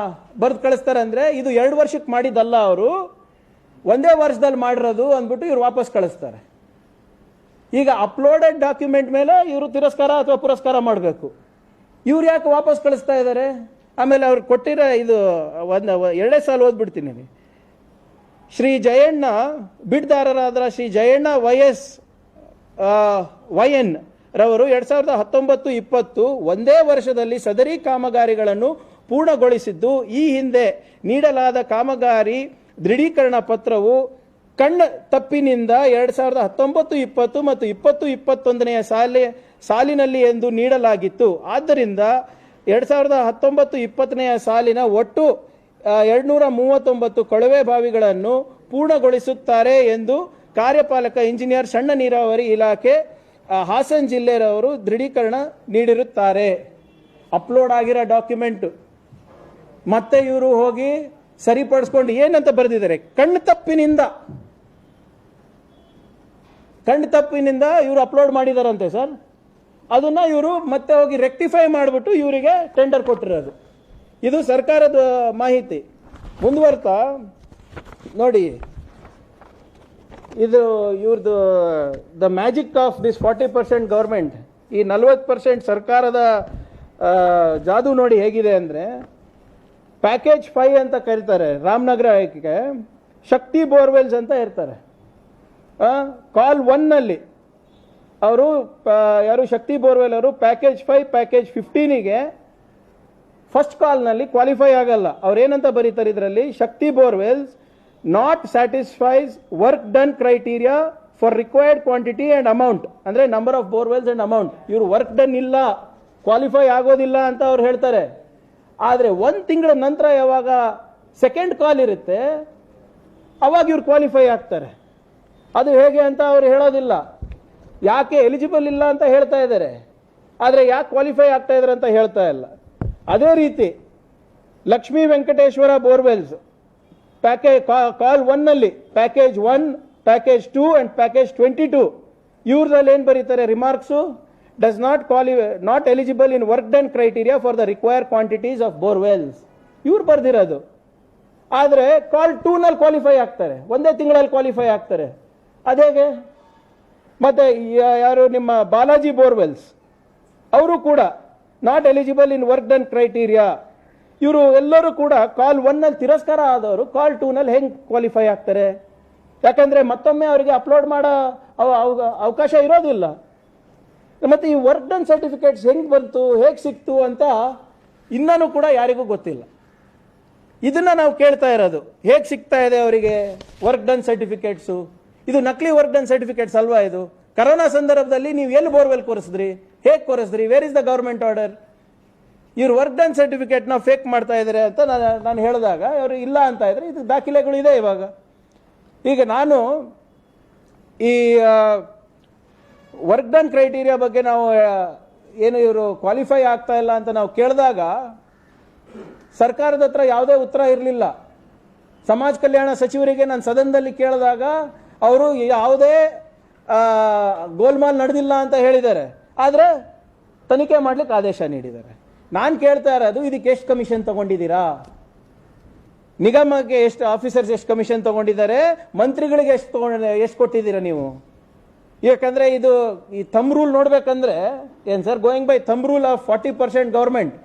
ಬರೆದು ಕಳಿಸ್ತಾರೆ ಅಂದರೆ, ಇದು 2 ವರ್ಷಕ್ಕೆ ಮಾಡಿದ್ದಲ್ಲ, ಅವರು ಒಂದೇ ವರ್ಷದಲ್ಲಿ ಮಾಡಿರೋದು ಅಂದ್ಬಿಟ್ಟು ಇವ್ರು ವಾಪಸ್ ಕಳಿಸ್ತಾರೆ. ಈಗ ಅಪ್ಲೋಡೆಡ್ ಡಾಕ್ಯುಮೆಂಟ್ ಮೇಲೆ ಇವರು ತಿರಸ್ಕಾರ ಅಥವಾ ಪುರಸ್ಕಾರ ಮಾಡಬೇಕು. ಇವ್ರು ಯಾಕೆ ವಾಪಸ್ ಕಳಿಸ್ತಾ ಇದ್ದಾರೆ? ಆಮೇಲೆ ಅವ್ರು ಕೊಟ್ಟಿರೋ ಇದು ಎರಡೇ ಸಾಲ ಓದ್ಬಿಡ್ತೀನಿ. ಶ್ರೀ ಜಯಣ್ಣ, ಬಿಡ್ದಾರರಾದ ಶ್ರೀ ಜಯಣ್ಣ YN ರವರು 2019-20 ಒಂದೇ ವರ್ಷದಲ್ಲಿ ಸದರಿ ಕಾಮಗಾರಿಗಳನ್ನು ಪೂರ್ಣಗೊಳಿಸಿದ್ದು, ಈ ಹಿಂದೆ ನೀಡಲಾದ ಕಾಮಗಾರಿ ದೃಢೀಕರಣ ಪತ್ರವು ಕಣ್ಣ ತಪ್ಪಿನಿಂದ 2019-20 ಮತ್ತು 2021ನೇ ಸಾಲಿನಲ್ಲಿ ಎಂದು ನೀಡಲಾಗಿತ್ತು. ಆದ್ದರಿಂದ 2019-20ನೇ ಸಾಲಿನ ಒಟ್ಟು 239 ಕೊಳವೆ ಬಾವಿಗಳನ್ನು ಪೂರ್ಣಗೊಳಿಸುತ್ತಾರೆ ಎಂದು ಕಾರ್ಯಪಾಲಕ ಇಂಜಿನಿಯರ್ ಸಣ್ಣ ನೀರಾವರಿ ಇಲಾಖೆ ಹಾಸನ ಜಿಲ್ಲೆಯವರು ದೃಢೀಕರಣ ನೀಡಿರುತ್ತಾರೆ. ಅಪ್ಲೋಡ್ ಆಗಿರೋ ಡಾಕ್ಯುಮೆಂಟ್ ಮತ್ತೆ ಇವರು ಹೋಗಿ ಸರಿಪಡಿಸ್ಕೊಂಡು ಏನಂತ ಬರೆದಿದ್ದಾರೆ, ಕಣ್ಣು ತಪ್ಪಿನಿಂದ ಇವರು ಅಪ್ಲೋಡ್ ಮಾಡಿದಾರಂತೆ ಸರ್. ಅದನ್ನ ಇವರು ಮತ್ತೆ ಹೋಗಿ ರೆಕ್ಟಿಫೈ ಮಾಡಿಬಿಟ್ಟು ಇವರಿಗೆ ಟೆಂಡರ್ ಕೊಟ್ಟಿರೋದು. ಇದು ಸರ್ಕಾರದ ಮಾಹಿತಿ. ಮುಂದುವರ್ತಾ ನೋಡಿ, ಇದು ಇವ್ರದ್ದು the magic of this 40% government. ಈ 40% ಸರ್ಕಾರದ ಜಾದು ನೋಡಿ ಹೇಗಿದೆ ಅಂದರೆ, ಪ್ಯಾಕೇಜ್ 5 ಅಂತ ಕರೀತಾರೆ ರಾಮನಗರಕ್ಕೆ, ಶಕ್ತಿ ಬೋರ್ವೆಲ್ಸ್ ಅಂತ ಇರ್ತಾರೆ. ಕಾಲ್ 1ನಲ್ಲಿ ಅವರು ಯಾರು ಶಕ್ತಿ ಬೋರ್ವೆಲ್ ಅವರು ಪ್ಯಾಕೇಜ್ 5 ಪ್ಯಾಕೇಜ್ 15ಗೆ ಫಸ್ಟ್ ಕಾಲ್ನಲ್ಲಿ ಕ್ವಾಲಿಫೈ ಆಗಲ್ಲ. ಅವ್ರೇನಂತ ಬರೀತಾರೆ ಇದರಲ್ಲಿ, Shakti borewells not satisfies work done criteria for required quantity and amount, ಅಂದ್ರೆ number of borewells and amount. ಇವರು ವರ್ಕ್ ಡನ್ ಇಲ್ಲ, ಕ್ವಾಲಿಫೈ ಆಗೋದಿಲ್ಲ ಅಂತ ಅವ್ರು ಹೇಳ್ತಾರೆ. ಆದರೆ ಒಂದು ತಿಂಗಳ ನಂತರ ಯಾವಾಗ ಸೆಕೆಂಡ್ ಕಾಲ್ ಇರುತ್ತೆ ಅವಾಗ ಇವ್ರು ಕ್ವಾಲಿಫೈ ಆಗ್ತಾರೆ. ಅದು ಹೇಗೆ ಅಂತ ಅವ್ರು ಹೇಳೋದಿಲ್ಲ. ಯಾಕೆ ಎಲಿಜಿಬಲ್ ಇಲ್ಲ ಅಂತ ಹೇಳ್ತಾ ಇದ್ದಾರೆ, ಆದರೆ ಯಾಕೆ ಕ್ವಾಲಿಫೈ ಆಗ್ತಾ ಇದ್ದಾರೆ ಅಂತ ಹೇಳ್ತಾ ಇಲ್ಲ. ಅದೇ ರೀತಿ Lakshmi Venkateshwara borewells package call 1 ನಲ್ಲಿ ಪ್ಯಾಕೇಜ್ 1, ಪ್ಯಾಕೇಜ್ 2 ಅಂಡ್ ಪ್ಯಾಕೇಜ್ 22 ಇವ್ರದಲ್ಲಿ ಏನು ಬರೀತಾರೆ remarks, does not eligible in work done criteria for the required quantities of borewells ಇವ್ರು ಬರ್ದಿರೋದು. ಆದರೆ ಕಾಲ್ 2 ನಲ್ಲಿ ಕ್ವಾಲಿಫೈ ಆಗ್ತಾರೆ, ಒಂದೇ ತಿಂಗಳಲ್ಲಿ ಕ್ವಾಲಿಫೈ ಆಗ್ತಾರೆ. ಅದೇಗೆ? ಮತ್ತೆ ಯಾರು ನಿಮ್ಮ ಬಾಲಾಜಿ ಬೋರ್ವೆಲ್ಸ್ ಅವರು ಕೂಡ not eligible in work done criteria. ಇವರು ಎಲ್ಲರೂ ಕೂಡ ಕಾಲ್ 1 ನಲ್ಲಿ ತಿರಸ್ಕಾರ ಆದವರು ಕಾಲ್ 2 ನಲ್ಲಿ ಹೆಂಗ್ ಕ್ವಾಲಿಫೈ ಆಗ್ತಾರೆ? ಯಾಕಂದ್ರೆ ಮತ್ತೊಮ್ಮೆ ಅವರಿಗೆ ಅಪ್ಲೋಡ್ ಮಾಡೋ ಅವಕಾಶ ಇರೋದಿಲ್ಲ. ಮತ್ತೆ ಈ ವರ್ಕ್ ಡನ್ ಸರ್ಟಿಫಿಕೇಟ್ಸ್ ಹೆಂಗ್ ಬಂತು, ಹೇಗೆ ಸಿಕ್ತು ಅಂತ ಇನ್ನೂ ಕೂಡ ಯಾರಿಗೂ ಗೊತ್ತಿಲ್ಲ. ಇದನ್ನ ನಾವು ಕೇಳ್ತಾ ಇರೋದು, ಹೇಗೆ ಸಿಗ್ತಾ ಇದೆ ಅವರಿಗೆ ವರ್ಕ್ ಡನ್ ಸರ್ಟಿಫಿಕೇಟ್ಸು? ಇದು ನಕಲಿ ವರ್ಕ್ ಡನ್ ಸರ್ಟಿಫಿಕೇಟ್ಸ್ ಅಲ್ವಾ ಇದು? ಕರೋನಾ ಸಂದರ್ಭದಲ್ಲಿ ನೀವು ಎಲ್ಲಿ ಬೋರ್ವೆಲ್ ಕೊರೆಸಿದ್ರಿ, ಹೇಗೆ ಕೊರೆಸಿದ್ರಿ, where is the government order? ಇವ್ರು ವರ್ಕ್ ಡನ್ ಸರ್ಟಿಫಿಕೇಟ್ನ ಫೇಕ್ ಮಾಡ್ತಾ ಇದ್ದಾರೆ ಅಂತ ನಾನು ಹೇಳಿದಾಗ ಅವರು ಇಲ್ಲ ಅಂತ ಇದ್ರೆ ಇದು ದಾಖಲೆಗಳು ಇದೆ ಇವಾಗ. ಈಗ ನಾನು ಈ ವರ್ಕ್ ಡನ್ ಕ್ರೈಟೀರಿಯಾ ಬಗ್ಗೆ ನಾವು ಏನು ಇವರು ಕ್ವಾಲಿಫೈ ಆಗ್ತಾ ಇಲ್ಲ ಅಂತ ನಾವು ಕೇಳಿದಾಗ ಸರ್ಕಾರದ ಹತ್ರ ಯಾವುದೇ ಉತ್ತರ ಇರಲಿಲ್ಲ. ಸಮಾಜ ಕಲ್ಯಾಣ ಸಚಿವರಿಗೆ ನಾನು ಸದನದಲ್ಲಿ ಕೇಳಿದಾಗ ಅವರು ಯಾವುದೇ ಗೋಲ್ಮಾಲ್ ನಡೆದಿಲ್ಲ ಅಂತ ಹೇಳಿದ್ದಾರೆ, ಆದರೆ ತನಿಖೆ ಮಾಡ್ಲಿಕ್ಕೆ ಆದೇಶ ನೀಡಿದ್ದಾರೆ. ನಾನು ಕೇಳ್ತಾ ಇರೋದು, ಇದಕ್ಕೆ ಎಷ್ಟು ಕಮಿಷನ್ ತಗೊಂಡಿದ್ದೀರಾ? ನಿಗಮಕ್ಕೆ ಎಷ್ಟು ಆಫೀಸರ್ಸ್ ಎಷ್ಟು ಕಮಿಷನ್ ತಗೊಂಡಿದ್ದಾರೆ? ಮಂತ್ರಿಗಳಿಗೆ ಎಷ್ಟು ಕೊಟ್ಟಿದ್ದೀರಾ ನೀವು? ಯಾಕಂದ್ರೆ ಇದು ಈ ಥಂಬ್ ರೂಲ್ ನೋಡ್ಬೇಕಂದ್ರೆ ಏನ್ sir, going by thumb rule of 40% government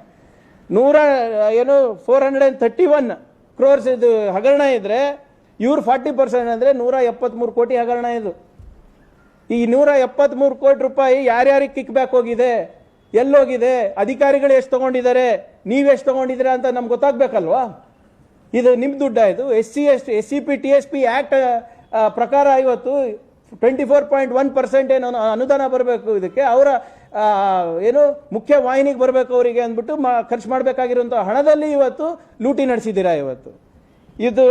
431 crores ಇದು ಹಗರಣ ಇದ್ರೆ ಇವ್ರು 40% ಅಂದ್ರೆ 173 ಕೋಟಿ ಹಗರಣ ಇದು. ಈ 173 ಕೋಟಿ ರೂಪಾಯಿ ಯಾರ್ಯಾರಿಗೆ ಕಿಕ್ ಬ್ಯಾಕ್ ಹೋಗಿದೆ, ಎಲ್ಲೋಗಿದೆ, ಅಧಿಕಾರಿಗಳು ಎಷ್ಟು ತಗೊಂಡಿದ್ದಾರೆ, ನೀವೆಷ್ಟು ತಗೊಂಡಿದ್ದೀರಾ ಅಂತ ನಮ್ಗೆ ಗೊತ್ತಾಗ್ಬೇಕಲ್ವಾ? ಇದು ನಿಮ್ ದುಡ್ಡ? ಇದು SCP TSP ಆಕ್ಟ್ ಪ್ರಕಾರ ಇವತ್ತು 24.1% ಏನು ಅನುದಾನ ಬರಬೇಕು ಇದಕ್ಕೆ, ಅವರ ಏನು ಮುಖ್ಯ ವಾಹಿನಿಗೆ ಬರಬೇಕು ಅವರಿಗೆ ಅಂದ್ಬಿಟ್ಟು ಖರ್ಚು ಮಾಡಬೇಕಾಗಿರುವಂತಹ ಹಣದಲ್ಲಿ ಇವತ್ತು ಲೂಟಿ ನಡೆಸಿದ್ದೀರಾ ಇವತ್ತು. ಇದು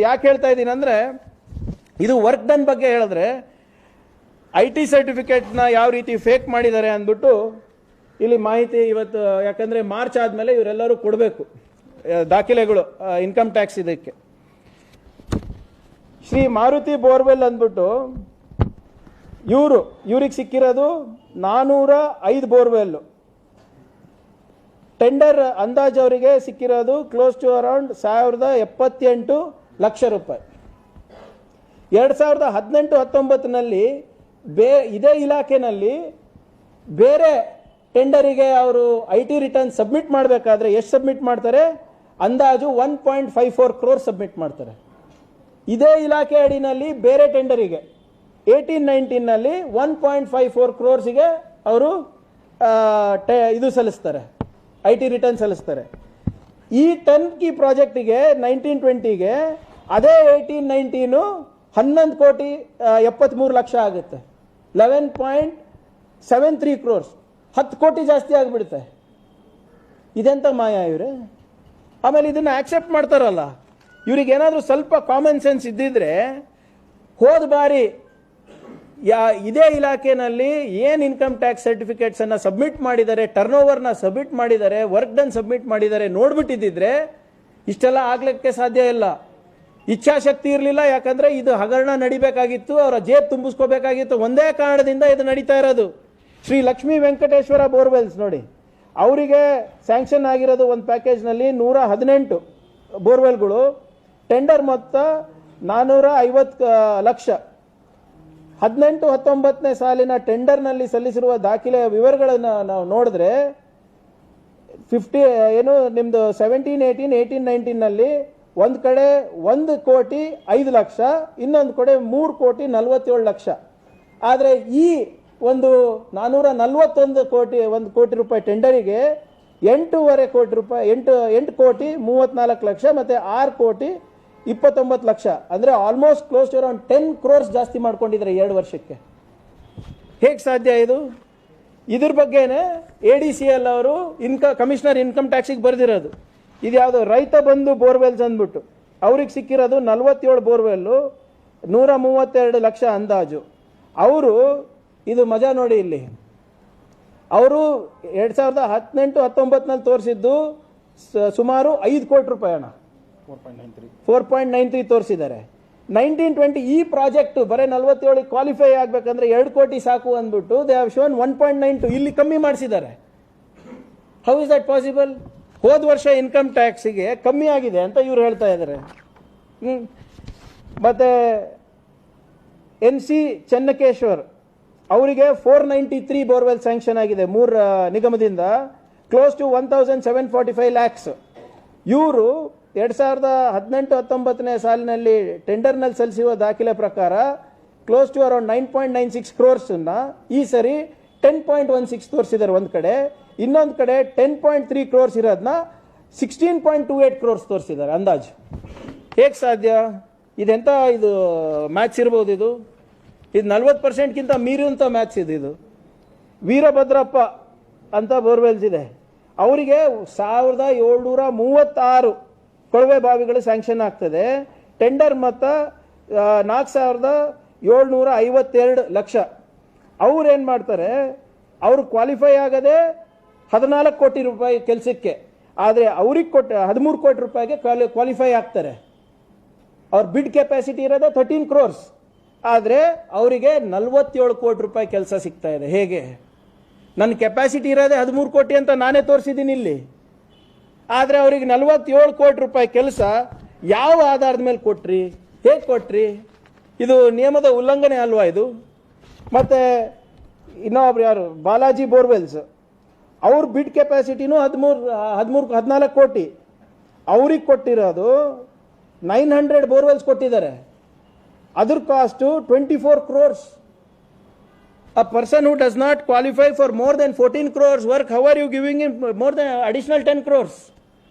ಯಾಕೆ ಹೇಳ್ತಾ ಇದ್ದೀನಿ ಅಂದ್ರೆ, ಇದು ವರ್ಕ್ ಡನ್ ಬಗ್ಗೆ ಹೇಳಿದ್ರೆ IT ಸರ್ಟಿಫಿಕೇಟ್ನ ಯಾವ ರೀತಿ ಫೇಕ್ ಮಾಡಿದ್ದಾರೆ ಅಂದ್ಬಿಟ್ಟು ಇಲ್ಲಿ ಮಾಹಿತಿ ಇವತ್ತು, ಯಾಕಂದ್ರೆ ಮಾರ್ಚ್ ಆದ್ಮೇಲೆ ಇವರೆಲ್ಲರೂ ಕೊಡಬೇಕು ದಾಖಲೆಗಳು ಇನ್ಕಮ್ ಟ್ಯಾಕ್ಸ್. ಇದಕ್ಕೆ ಶ್ರೀ ಮಾರುತಿ ಬೋರ್ವೆಲ್ ಅಂದ್ಬಿಟ್ಟು ಇವ್ರಿಗೆ ಸಿಕ್ಕಿರೋದು 405 ಬೋರ್ವೆಲ್. ಟೆಂಡರ್ ಅಂದಾಜು ಅವರಿಗೆ ಸಿಕ್ಕಿರೋದು ಕ್ಲೋಸ್ ಟು ಅರೌಂಡ್ 1078 ಲಕ್ಷ ರೂಪಾಯಿ. 2018-19ನಲ್ಲಿ ಇದೇ ಇಲಾಖೆನಲ್ಲಿ ಬೇರೆ ಟೆಂಡರಿಗೆ ಅವರು IT ರಿಟರ್ನ್ ಸಬ್ಮಿಟ್ ಮಾಡಬೇಕಾದ್ರೆ ಎಷ್ಟು ಸಬ್ಮಿಟ್ ಮಾಡ್ತಾರೆ? ಅಂದಾಜು 1.54 ಕ್ರೋರ್ ಸಬ್ಮಿಟ್ ಮಾಡ್ತಾರೆ. ಇದೇ ಇಲಾಖೆ ಅಡಿನಲ್ಲಿ ಬೇರೆ ಟೆಂಡರಿಗೆ 18-19ನಲ್ಲಿ 1.54 ಕ್ರೋರ್ಸ್ಗೆ ಅವರು ಇದು ಸಲ್ಲಿಸ್ತಾರೆ, IT ರಿಟರ್ನ್ ಸಲ್ಲಿಸ್ತಾರೆ. ಈ ಟರ್ನ್ಕಿ ಪ್ರಾಜೆಕ್ಟಿಗೆ 19-20ಗೆ ಅದೇ 18-19 11 ಕೋಟಿ 73 ಲಕ್ಷ ಆಗುತ್ತೆ. 11.73 ಕ್ರೋರ್ಸ್, 10 ಕೋಟಿ ಜಾಸ್ತಿ ಆಗಿಬಿಡುತ್ತೆ. ಇದೆಂತ ಮಾಯ ಇವ್ರೆ? ಆಮೇಲೆ ಇದನ್ನ ಆಕ್ಸೆಪ್ಟ್ ಮಾಡ್ತಾರಲ್ಲ, ಇವ್ರಿಗೆ ಏನಾದರೂ ಸ್ವಲ್ಪ ಕಾಮನ್ ಸೆನ್ಸ್ ಇದ್ದಿದ್ರೆ ಹೋದ ಬಾರಿ ಇದೇ ಇಲಾಖೆನಲ್ಲಿ ಏನು ಇನ್ಕಮ್ ಟ್ಯಾಕ್ಸ್ ಸರ್ಟಿಫಿಕೇಟ್ಸ್ ಅನ್ನ ಸಬ್ಮಿಟ್ ಮಾಡಿದ್ದಾರೆ, ಟರ್ನ್ ಓವರ್ನ ಸಬ್ಮಿಟ್ ಮಾಡಿದ್ದಾರೆ, ವರ್ಕ್ ಡನ್ ಸಬ್ಮಿಟ್ ಮಾಡಿದ್ದಾರೆ ನೋಡ್ಬಿಟ್ಟಿದ್ದಿದ್ರೆ ಇಷ್ಟೆಲ್ಲ ಆಗ್ಲಿಕ್ಕೆ ಸಾಧ್ಯ ಇಲ್ಲ. ಇಚ್ಛಾಶಕ್ತಿ ಇರಲಿಲ್ಲ, ಯಾಕಂದ್ರೆ ಇದು ಹಗರಣ ನಡಿಬೇಕಾಗಿತ್ತು, ಅವರ ಜೇಬ್ ತುಂಬಿಸ್ಕೋಬೇಕಾಗಿತ್ತು. ಒಂದೇ ಕಾರಣದಿಂದ ಇದು ನಡೀತಾ ಇರೋದು. ಶ್ರೀ ಲಕ್ಷ್ಮೀ ವೆಂಕಟೇಶ್ವರ ಬೋರ್ವೆಲ್ಸ್ ನೋಡಿ, ಅವರಿಗೆ ಸ್ಯಾಂಕ್ಷನ್ ಆಗಿರೋದು ಒಂದು ಪ್ಯಾಕೇಜ್ನಲ್ಲಿ 118 ಬೋರ್ವೆಲ್ಗಳು, ಟೆಂಡರ್ ಮೊತ್ತ 450 ಲಕ್ಷ. 18-19ನೇ ಸಾಲಿನ ಟೆಂಡರ್ನಲ್ಲಿ ಸಲ್ಲಿಸಿರುವ ದಾಖಲೆಯ ವಿವರಗಳನ್ನು ನಾವು ನೋಡಿದ್ರೆ 17-18-18-19ನಲ್ಲಿ ಒಂದು ಕಡೆ 1 ಕೋಟಿ 5 ಲಕ್ಷ, ಇನ್ನೊಂದು ಕಡೆ 3 ಕೋಟಿ 47 ಲಕ್ಷ. ಆದರೆ ಈ ಒಂದು 441 ಕೋಟಿ 1 ಕೋಟಿ ರೂಪಾಯಿ ಟೆಂಡರಿಗೆ 8.5 ಕೋಟಿ ರೂಪಾಯಿ 8 ಕೋಟಿ 34 ಲಕ್ಷ ಮತ್ತೆ 6 ಕೋಟಿ 29 ಲಕ್ಷ ಅಂದರೆ almost close to around 10 crores ಜಾಸ್ತಿ ಮಾಡ್ಕೊಂಡಿದ್ದಾರೆ 2 ವರ್ಷಕ್ಕೆ. ಹೇಗೆ ಸಾಧ್ಯ ಇದು? ಇದ್ರ ಬಗ್ಗೆನೇ ADCL ಅವರು ಕಮಿಷನರ್ ಇನ್ಕಮ್ ಟ್ಯಾಕ್ಸಿಗೆ ಬರೆದಿರೋದು. ಇದು ಯಾವುದು ರೈತ ಬಂಧು ಬೋರ್ವೆಲ್ಸ್ ಅಂದ್ಬಿಟ್ಟು ಅವ್ರಿಗೆ ಸಿಕ್ಕಿರೋದು 47 ಬೋರ್ವೆಲ್ಲು 132 ಲಕ್ಷ ಅಂದಾಜು. ಅವರು ಇದು ಮಜಾ ನೋಡಿ, ಇಲ್ಲಿ ಅವರು 2018-19 ತೋರಿಸಿದ್ದು ಸುಮಾರು 5 ಕೋಟಿ ರೂಪಾಯಿ ಹಣ, 4.93 ತೋರಿಸಿದ್ದಾರೆ. 1920 ಈ ಪ್ರಾಜೆಕ್ಟ್ ಬರೀ 47 ಕ್ವಾಲಿಫೈ ಆಗಬೇಕಂದ್ರೆ 2 ಕೋಟಿ ಸಾಕು ಅಂದ್ಬಿಟ್ಟು ದೇ ಹ್ಯಾವ್ ಶೋನ್ 1.92 ಇಲ್ಲಿ ಕಮ್ಮಿ ಮಾಡಿಸಿದ್ದಾರೆ. How is that possible? ಹೋದ ವರ್ಷ ಇನ್ಕಮ್ ಟ್ಯಾಕ್ಸಿಗೆ ಕಮ್ಮಿ ಆಗಿದೆ ಅಂತ ಇವ್ರು ಹೇಳ್ತಾ ಇದ್ದಾರೆ. ಮತ್ತೆ NC ಚೆನ್ನಕೇಶ್ವರ್ ಅವರಿಗೆ 493 ಬೋರ್ವೆಲ್ ಸ್ಯಾಂಕ್ಷನ್ ಆಗಿದೆ 3 ನಿಗಮದಿಂದ, ಕ್ಲೋಸ್ ಟು 1745 lakhs. ಇವರು 2018-19 ಸಾಲಿನಲ್ಲಿ ಟೆಂಡರ್ನಲ್ಲಿ ಸಲ್ಲಿಸುವ ದಾಖಲೆ ಪ್ರಕಾರ ಕ್ಲೋಸ್ ಟು ಅರೌಂಡ್ 9.96 crores ಈ ಸರಿ 10.16 ತೋರಿಸಿದ್ದಾರೆ ಒಂದು ಕಡೆ, ಇನ್ನೊಂದು ಕಡೆ 10.3 crores ಇರೋದನ್ನ 16.28 crores ತೋರಿಸಿದ್ದಾರೆ ಅಂದಾಜು. ಹೇಗೆ ಸಾಧ್ಯ? ಇದೆಂತ ಇದು ಮ್ಯಾಚ್ ಇರ್ಬೋದು ಇದು 40%ಗಿಂತ ಮೀರುವಂಥ ಮ್ಯಾಚ್ ಇದು. ವೀರಭದ್ರಪ್ಪ ಅಂತ ಬೋರ್ವೆಲ್ಸ್ ಇದೆ, ಅವರಿಗೆ 1736 ಕೊಳವೆ ಬಾವಿಗಳು ಸ್ಯಾಂಕ್ಷನ್ ಆಗ್ತದೆ. ಟೆಂಡರ್ ಮೊತ್ತ 4752 ಲಕ್ಷ. ಅವ್ರೇನು ಮಾಡ್ತಾರೆ, ಅವರು ಕ್ವಾಲಿಫೈ ಆಗದೆ 14 ಕೋಟಿ ರೂಪಾಯಿ ಕೆಲಸಕ್ಕೆ, ಆದರೆ ಅವ್ರಿಗೆ 13 ಕೋಟಿ ರೂಪಾಯಿಗೆ ಕ್ವಾಲಿಫೈ ಆಗ್ತಾರೆ. ಅವ್ರ ಬಿಡ್ ಕೆಪಾಸಿಟಿ ಇರೋದೇ 13 crores, ಆದರೆ ಅವರಿಗೆ 47 ಕೋಟಿ ರೂಪಾಯಿ ಕೆಲಸ ಸಿಗ್ತಾ ಇದೆ. ಹೇಗೆ? ನನ್ನ ಕೆಪಾಸಿಟಿ ಇರೋದೇ 13 ಕೋಟಿ ಅಂತ ನಾನೇ ತೋರಿಸಿದ್ದೀನಿ ಇಲ್ಲಿ, ಆದರೆ ಅವರಿಗೆ 47 ಕೋಟಿ ರೂಪಾಯಿ ಕೆಲಸ ಯಾವ ಆಧಾರದ ಮೇಲೆ ಕೊಟ್ರಿ? ಹೇಗೆ ಕೊಟ್ರಿ? ಇದು ನಿಯಮದ ಉಲ್ಲಂಘನೆ ಅಲ್ವಾ ಇದು? ಮತ್ತೆ ಇನ್ನೊಬ್ರು ಯಾರು ಬಾಲಾಜಿ ಬೋರ್ವೆಲ್ಸ್, ಅವ್ರ ಬಿಡ್ ಕೆಪಾಸಿಟಿನೂ 14 ಕೋಟಿ, ಅವ್ರಿಗೆ ಕೊಟ್ಟಿರೋದು 900 ಬೋರ್ವೆಲ್ಸ್ ಕೊಟ್ಟಿದ್ದಾರೆ. ಅದ್ರ cost 24 crores. A person who does not qualify for more than 14 crores work, how are you giving him more than additional 10 crores?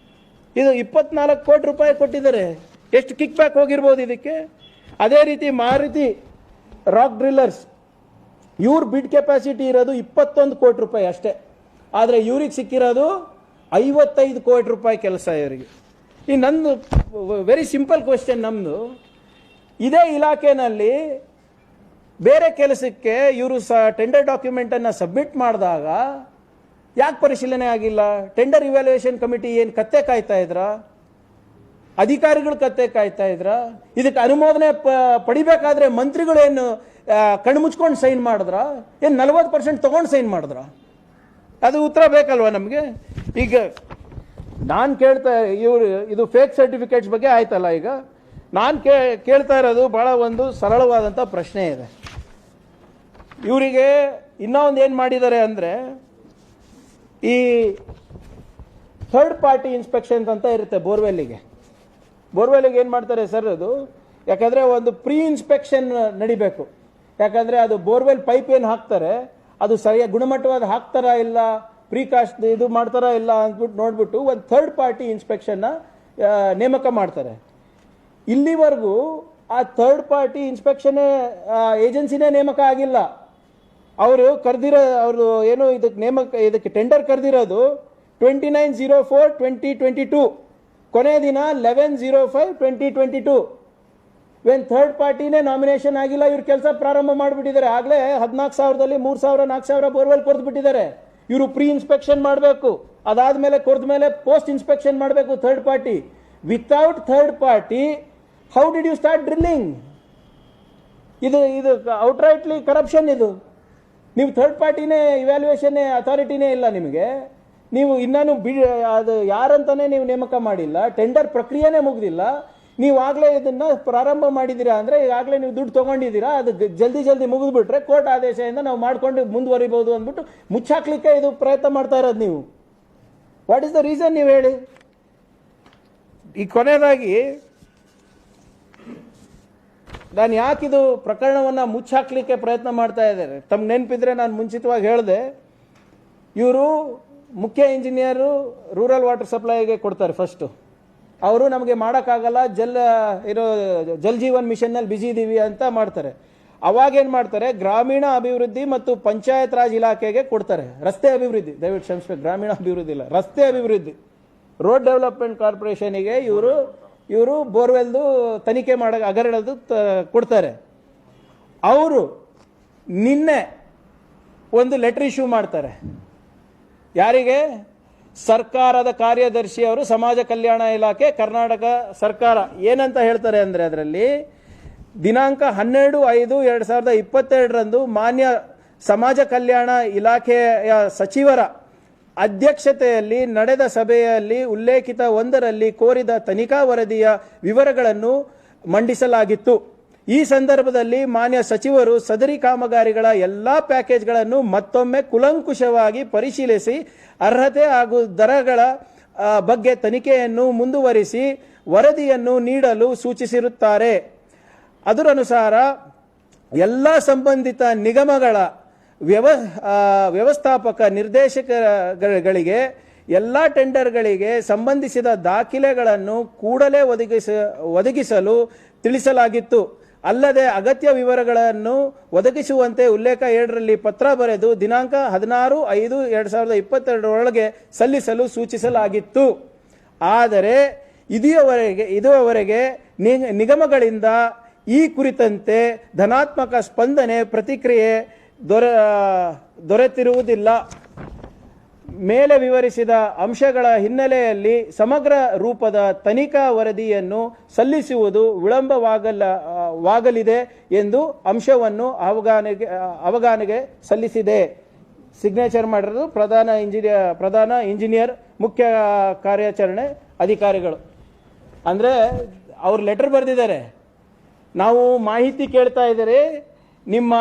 ಇದು 24 ಕೋಟಿ ರೂಪಾಯಿ ಕೊಟ್ಟಿದ್ದಾರೆ. ಎಷ್ಟು ಕಿಕ್ ಬ್ಯಾಕ್ ಹೋಗಿರ್ಬೋದು ಇದಕ್ಕೆ? ಅದೇ ರೀತಿ ಮಾರುತಿ ರಾಕ್ ಡ್ರಿಲ್ಲರ್ಸ್, ಇವ್ರ ಬಿಡ್ ಕೆಪಾಸಿಟಿ ಇರೋದು 21 ಕೋಟಿ ರೂಪಾಯಿ ಅಷ್ಟೇ, ಆದರೆ ಇವ್ರಿಗೆ ಸಿಕ್ಕಿರೋದು 55 ಕೋಟಿ ರೂಪಾಯಿ ಕೆಲಸ ಇವರಿಗೆ. ಈ ನಂದು ವೆರಿ ಸಿಂಪಲ್ ಕ್ವೆಶ್ಚನ್, ನಮ್ಮದು ಇದೇ ಇಲಾಖೆನಲ್ಲಿ ಬೇರೆ ಕೆಲಸಕ್ಕೆ ಇವರು ಟೆಂಡರ್ ಡಾಕ್ಯುಮೆಂಟನ್ನು ಸಬ್ಮಿಟ್ ಮಾಡಿದಾಗ ಯಾಕೆ ಪರಿಶೀಲನೆ ಆಗಿಲ್ಲ? ಟೆಂಡರ್ ಇವ್ಯಾಲ್ಯೂಯೇಷನ್ ಕಮಿಟಿ ಏನು ಕತ್ತೆ ಕಾಯ್ತಾ ಇದ್ರ? ಅಧಿಕಾರಿಗಳು ಕತ್ತೆ ಕಾಯ್ತಾ ಇದ್ರ? ಇದಕ್ಕೆ ಅನುಮೋದನೆ ಪಡಿಬೇಕಾದ್ರೆ ಮಂತ್ರಿಗಳು ಏನು ಕಣ್ಣು ಮುಚ್ಕೊಂಡು ಸೈನ್ ಮಾಡಿದ್ರ? ಏನು 40% ತಗೊಂಡು ಸೈನ್ ಮಾಡಿದ್ರ? ಅದು ಉತ್ತರ ಬೇಕಲ್ವಾ ನಮಗೆ? ಈಗ ನಾನು ಕೇಳ್ತಾ ಇದು ಫೇಕ್ ಸರ್ಟಿಫಿಕೇಟ್ಸ್ ಬಗ್ಗೆ ಆಯ್ತಲ್ಲ, ಈಗ ನಾನು ಕೇಳ್ತಾ ಇರೋದು ಬಹಳ ಒಂದು ಸರಳವಾದಂಥ ಪ್ರಶ್ನೆ ಇದೆ. ಇವರಿಗೆ ಇನ್ನೂ ಒಂದು ಏನು ಮಾಡಿದ್ದಾರೆ ಅಂದರೆ, ಈ ಥರ್ಡ್ ಪಾರ್ಟಿ ಇನ್ಸ್ಪೆಕ್ಷನ್ಸ್ ಅಂತ ಇರುತ್ತೆ ಬೋರ್ವೆಲ್ಲಿಗೆ ಏನು ಮಾಡ್ತಾರೆ ಸರ್, ಅದು ಯಾಕಂದರೆ ಒಂದು ಪ್ರೀ ಇನ್ಸ್ಪೆಕ್ಷನ್ ನಡಿಬೇಕು. ಯಾಕಂದರೆ ಅದು ಬೋರ್ವೆಲ್ ಪೈಪ್ ಏನು ಹಾಕ್ತಾರೆ ಅದು ಸರಿಯಾಗಿ ಗುಣಮಟ್ಟವಾದ ಹಾಕ್ತಾರಾ ಇಲ್ಲ, ಪ್ರೀಕಾಸ್ಟ್ ಇದು ಮಾಡ್ತಾರಾ ಇಲ್ಲ ಅಂದ್ಬಿಟ್ಟು ನೋಡ್ಬಿಟ್ಟು ಒಂದು ಥರ್ಡ್ ಪಾರ್ಟಿ ಇನ್ಸ್ಪೆಕ್ಷನ್ನ ನೇಮಕ ಮಾಡ್ತಾರೆ. ಇಲ್ಲಿವರೆಗೂ ಆ ಥರ್ಡ್ ಪಾರ್ಟಿ ಇನ್ಸ್ಪೆಕ್ಷನ್ ಏಜೆನ್ಸಿನೇ ನೇಮಕ ಆಗಿಲ್ಲ. ಅವರು ಕರೆದಿರೋ ಅವ್ರದ್ದು ಏನು ಇದಕ್ಕೆ ಟೆಂಡರ್ ಕರೆದಿರೋದು 29/04/2022, ಕೊನೆಯ ದಿನ 11/05/2022. ವೆನ್ ಥರ್ಡ್ ಪಾರ್ಟಿನೇ ನಾಮಿನೇಷನ್ ಆಗಿಲ್ಲ, ಇವ್ರು ಕೆಲಸ ಪ್ರಾರಂಭ ಮಾಡಿಬಿಟ್ಟಿದ್ದಾರೆ. ಆಗಲೇ 14,000ದಲ್ಲಿ 3,000 4,000 ಬೋರ್ವೆಲ್ ಕೊರ್ದು ಬಿಟ್ಟಿದ್ದಾರೆ. ಇವರು ಪ್ರೀ ಇನ್ಸ್ಪೆಕ್ಷನ್ ಮಾಡಬೇಕು, ಅದಾದ್ಮೇಲೆ ಕೊರ್ದ ಮೇಲೆ ಪೋಸ್ಟ್ ಇನ್ಸ್ಪೆಕ್ಷನ್ ಮಾಡಬೇಕು third party. Without third party how did you start drilling? ಇದು ಔಟ್ರೈಟ್ಲಿ ಕರಪ್ಷನ್. ಇದು ನೀವು ಥರ್ಡ್ ಪಾರ್ಟಿನೇ ಇವ್ಯಾಲ್ಯೂಯೇಷನ್ ಅಥಾರಿಟಿನೇ ಇಲ್ಲ ನಿಮಗೆ. ನೀವು ಇನ್ನೂ ಅದು ಯಾರಂತಾನೆ ನೀವು ನೇಮಕ ಮಾಡಿಲ್ಲ, ಟೆಂಡರ್ ಪ್ರಕ್ರಿಯೆನೇ ಮುಗ್ದಿಲ್ಲ. ನೀವು ಆಗಲೇ ಇದನ್ನ ಪ್ರಾರಂಭ ಮಾಡಿದ್ದೀರಾ ಅಂದರೆ ಈಗಾಗಲೇ ನೀವು ದುಡ್ಡು ತೊಗೊಂಡಿದ್ದೀರಾ, ಅದು ಜಲ್ದಿ ಮುಗಿದ್ಬಿಟ್ರೆ ಕೋರ್ಟ್ ಆದೇಶದಿಂದ ನಾವು ಮಾಡ್ಕೊಂಡು ಮುಂದುವರಿಬಹುದು ಅಂದ್ಬಿಟ್ಟು ಮುಚ್ಚಾಕ್ಲಿಕ್ಕೆ ಇದು ಪ್ರಯತ್ನ ಮಾಡ್ತಾ ಇರೋದು ನೀವು. ವಾಟ್ ಇಸ್ ದ ರೀಸನ್ ನೀವು ಹೇಳಿ? ಈ ಕೊನೆಯದಾಗಿ ನಾನು ಯಾಕಿದು ಪ್ರಕರಣವನ್ನು ಮುಚ್ಚಾಕ್ಲಿಕ್ಕೆ ಪ್ರಯತ್ನ ಮಾಡ್ತಾ ಇದ್ದಾರೆ, ತಮ್ಮ ನೆನಪಿದ್ರೆ ನಾನು ಮುಂಚಿತವಾಗಿ ಹೇಳಿದೆ, ಇವರು ಮುಖ್ಯ ಇಂಜಿನಿಯರು ರೂರಲ್ ವಾಟರ್ ಸಪ್ಲೈಗೆ ಕೊಡ್ತಾರೆ ಫಸ್ಟು. ಅವರು ನಮಗೆ ಮಾಡೋಕ್ಕಾಗಲ್ಲ, ಜಲ್ ಜೀವನ್ ಮಿಷನ್ನಲ್ಲಿ ಬಿಜಿ ಇದ್ದೀವಿ ಅಂತ ಮಾಡ್ತಾರೆ. ಅವಾಗೇನು ಮಾಡ್ತಾರೆ, ಗ್ರಾಮೀಣ ಅಭಿವೃದ್ಧಿ ಮತ್ತು ಪಂಚಾಯತ್ ರಾಜ್ ಇಲಾಖೆಗೆ ಕೊಡ್ತಾರೆ. ರಸ್ತೆ ಅಭಿವೃದ್ಧಿ, ದಯವಿಟ್ಟು ಕ್ಷಮಿಸಬೇಕು, ಗ್ರಾಮೀಣ ಅಭಿವೃದ್ಧಿ ಇಲ್ಲ, ರಸ್ತೆ ಅಭಿವೃದ್ಧಿ, ರೋಡ್ ಡೆವಲಪ್ಮೆಂಟ್ ಕಾರ್ಪೊರೇಷನ್ಗೆ ಇವರು ಬೋರ್ವೆಲ್ದು ತನಿಖೆ ಮಾಡೋ ಹಗರಣದ್ದು ಕೊಡ್ತಾರೆ. ಅವರು ನಿನ್ನೆ ಒಂದು ಲೆಟರ್ ಇಶ್ಯೂ ಮಾಡ್ತಾರೆ. ಯಾರಿಗೆ? ಸರ್ಕಾರದ ಕಾರ್ಯದರ್ಶಿ ಅವರು, ಸಮಾಜ ಕಲ್ಯಾಣ ಇಲಾಖೆ, ಕರ್ನಾಟಕ ಸರ್ಕಾರ. ಏನಂತ ಹೇಳ್ತಾರೆ ಅಂದರೆ, ಅದರಲ್ಲಿ ದಿನಾಂಕ 12/5/2022 ಮಾನ್ಯ ಸಮಾಜ ಕಲ್ಯಾಣ ಇಲಾಖೆಯ ಸಚಿವರ ಅಧ್ಯಕ್ಷತೆಯಲ್ಲಿ ನಡೆದ ಸಭೆಯಲ್ಲಿ ಉಲ್ಲೇಖಿತ ಒಂದರಲ್ಲಿ ಕೋರಿದ ತನಿಖಾ ವರದಿಯ ವಿವರಗಳನ್ನು ಮಂಡಿಸಲಾಗಿತ್ತು. ಈ ಸಂದರ್ಭದಲ್ಲಿ ಮಾನ್ಯ ಸಚಿವರು ಸದರಿ ಕಾಮಗಾರಿಗಳ ಎಲ್ಲಾ ಪ್ಯಾಕೇಜ್ಗಳನ್ನು ಮತ್ತೊಮ್ಮೆ ಕುಲಂಕುಷವಾಗಿ ಪರಿಶೀಲಿಸಿ ಅರ್ಹತೆ ಹಾಗೂ ದರಗಳ ಬಗ್ಗೆ ತನಿಖೆಯನ್ನು ಮುಂದುವರಿಸಿ ವರದಿಯನ್ನು ನೀಡಲು ಸೂಚಿಸಿರುತ್ತಾರೆ. ಅದರನುಸಾರ ಎಲ್ಲ ಸಂಬಂಧಿತ ನಿಗಮಗಳ ವ್ಯವಸ್ಥಾಪಕ ನಿರ್ದೇಶಕಗಳಿಗೆ ಎಲ್ಲ ಟೆಂಡರ್ಗಳಿಗೆ ಸಂಬಂಧಿಸಿದ ದಾಖಲೆಗಳನ್ನು ಕೂಡಲೇ ಒದಗಿಸಲು ತಿಳಿಸಲಾಗಿತ್ತು. ಅಲ್ಲದೆ ಅಗತ್ಯ ವಿವರಗಳನ್ನು ಒದಗಿಸುವಂತೆ ಉಲ್ಲೇಖ 7ರಲ್ಲಿ ಪತ್ರ ಬರೆದು ದಿನಾಂಕ 16/5/2022 ಒಳಗೆ ಸಲ್ಲಿಸಲು ಸೂಚಿಸಲಾಗಿತ್ತು. ಆದರೆ ಇದುವರೆಗೆ ನಿಗಮಗಳಿಂದ ಈ ಕುರಿತಂತೆ ಧನಾತ್ಮಕ ಸ್ಪಂದನೆ, ಪ್ರತಿಕ್ರಿಯೆ ದೊರೆತಿರುವುದಿಲ್ಲ. ಮೇಲೆ ವಿವರಿಸಿದ ಅಂಶಗಳ ಹಿನ್ನೆಲೆಯಲ್ಲಿ ಸಮಗ್ರ ರೂಪದ ತನಿಖಾ ವರದಿಯನ್ನು ಸಲ್ಲಿಸುವುದು ವಿಳಂಬವಾಗಲಿದೆ ಎಂದು ಅಂಶವನ್ನು ಅವಗಾಹನೆಗೆ ಸಲ್ಲಿಸಿದೆ. ಸಿಗ್ನೇಚರ್ ಮಾಡಿರೋದು ಪ್ರಧಾನ ಇಂಜಿನಿಯರ್, ಮುಖ್ಯ ಕಾರ್ಯಾಚರಣೆ ಅಧಿಕಾರಿಗಳು. ಅಂದರೆ ಅವ್ರು ಲೆಟರ್ ಬರೆದಿದ್ದಾರೆ, ನಾವು ಮಾಹಿತಿ ಕೇಳ್ತಾ ಇದ್ದಾರೆ, ನಿಮ್ಮ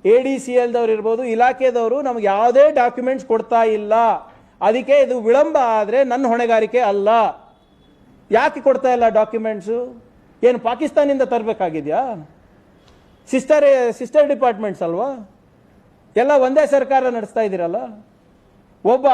ADCLದವ್ರು ಇರ್ಬೋದು, ಇಲಾಖೆದವರು ನಮ್ಗೆ ಯಾವುದೇ ಡಾಕ್ಯುಮೆಂಟ್ಸ್ ಕೊಡ್ತಾ ಇಲ್ಲ, ಅದಕ್ಕೆ ಇದು ವಿಳಂಬ ಆದರೆ ನನ್ನ ಹೊಣೆಗಾರಿಕೆ ಅಲ್ಲ. ಯಾಕೆ ಕೊಡ್ತಾ ಇಲ್ಲ ಡಾಕ್ಯುಮೆಂಟ್ಸು? ಏನು ಪಾಕಿಸ್ತಾನಿಂದ ತರಬೇಕಾಗಿದೆಯಾ? ಸಿಸ್ಟರ್ ಡಿಪಾರ್ಟ್ಮೆಂಟ್ಸ್ ಅಲ್ವಾ? ಎಲ್ಲ ಒಂದೇ ಸರ್ಕಾರ ನಡೆಸ್ತಾ ಇದ್ದೀರಲ್ಲ. ಒಬ್ಬ